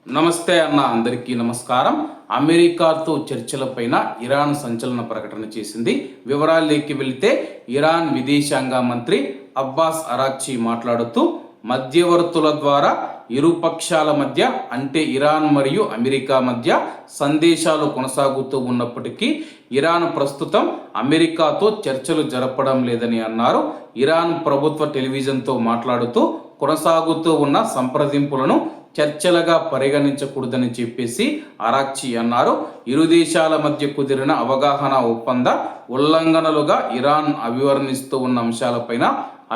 నమస్తే అన్న, అందరికీ నమస్కారం. అమెరికాతో చర్చలపైన ఇరాన్ సంచలన ప్రకటన చేసింది. వివరాల్లోకి వెళితే ఇరాన్ విదేశాంగ మంత్రి అబ్బాస్ అరాక్చి మాట్లాడుతూ మధ్యవర్తుల ద్వారా ఇరు పక్షాల మధ్య అంటే ఇరాన్ మరియు అమెరికా మధ్య సందేశాలు కొనసాగుతూ ఉన్నప్పటికీ ఇరాన్ ప్రస్తుతం అమెరికాతో చర్చలు జరపడం లేదని అన్నారు. ఇరాన్ ప్రభుత్వ టెలివిజన్తో మాట్లాడుతూ కొనసాగుతూ ఉన్న సంప్రదింపులను చర్చలుగా పరిగణించకూడదని చెప్పేసి అరాక్చి అన్నారు. ఇరు దేశాల మధ్య కుదిరిన అవగాహన ఒప్పంద ఉల్లంఘనలుగా ఇరాన్ అభివర్ణిస్తూ ఉన్న అంశాలపైన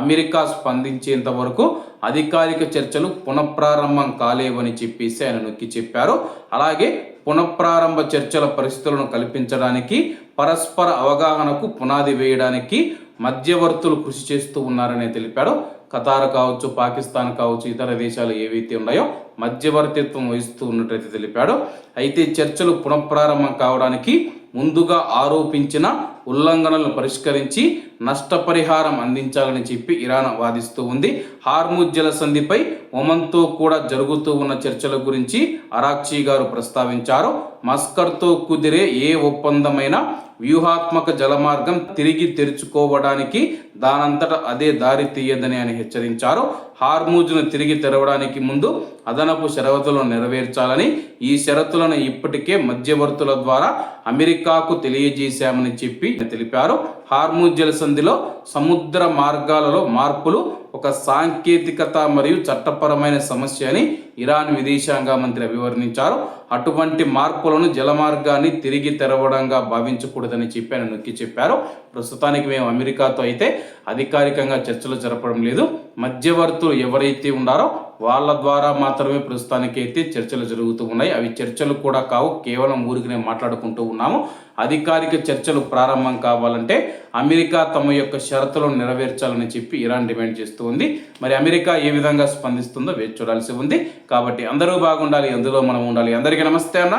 అమెరికా స్పందించేంత వరకు అధికారిక చర్చలు పునఃప్రారంభం కాలేవని చెప్పేసి ఆయన నొక్కి చెప్పారు. అలాగే పునఃప్రారంభ చర్చల పరిస్థితులను కల్పించడానికి పరస్పర అవగాహనకు పునాది వేయడానికి మధ్యవర్తులు కృషి చేస్తూ ఉన్నారని తెలిపారు. ఖతార్ కావచ్చు, పాకిస్తాన్ కావచ్చు, ఇతర దేశాలు ఏవైతే ఉన్నాయో మధ్యవర్తిత్వం వహిస్తూ ఉన్నట్లయితే తెలిపాడు. అయితే చర్చలు పునఃప్రారంభం కావడానికి ముందుగా ఆరోపించిన ఉల్లంఘనలను పరిష్కరించి నష్టపరిహారం అందించాలని చెప్పి ఇరాన్ వాదిస్తూ ఉంది. హార్ముజ్ జలసంధిపై ఒమన్తో కూడా జరుగుతూ ఉన్న చర్చల గురించి అరాక్చి గారు ప్రస్తావించారు. మస్కర్తో కుదిరే ఏ ఒప్పందమైనా వ్యూహాత్మక జలమార్గం తిరిగి తెరుచుకోవడానికి దానంతట అదే దారి తీయదని ఆయన హెచ్చరించారు. హార్ముజ్ను తిరిగి తెరవడానికి ముందు అదనపు షరతులను నెరవేర్చాలని, ఈ షరతులను ఇప్పటికే మధ్యవర్తుల ద్వారా అమెరికాకు తెలియజేశామని చెప్పి తెలిపారు. హార్ముజ్ జలసంధిలో సముద్ర మార్గాలలో మార్పులు ఒక సాంకేతికత మరియు చట్టపరమైన సమస్య అని ఇరాన్ విదేశాంగ మంత్రి అభివర్ణించారు. అటువంటి మార్పులను జలమార్గాన్ని తిరిగి తెరవడంగా భావించకూడదని చెప్పి ఆయన నొక్కి చెప్పారు. ప్రస్తుతానికి మేము అమెరికాతో అయితే అధికారికంగా చర్చలు జరపడం లేదు. మధ్యవర్తులు ఎవరైతే ఉన్నారో వాళ్ళ ద్వారా మాత్రమే ప్రస్తుతానికి అయితే చర్చలు జరుగుతూ ఉన్నాయి. అవి చర్చలు కూడా కావు, కేవలం ఊరికినే మాట్లాడుకుంటూ ఉన్నాము. అధికారిక చర్చలు ప్రారంభం కావాలంటే అమెరికా తమ యొక్క షరతులను నెరవేర్చాలని చెప్పి ఇరాన్ డిమాండ్ చేస్తూ ఉంది. మరి అమెరికా ఏ విధంగా స్పందిస్తుందో వేచి చూడాల్సి ఉంది. కాబట్టి అందరూ బాగుండాలి, అందులో మనం ఉండాలి. అందరికీ నమస్తే అన్న,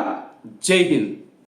జై హింద్.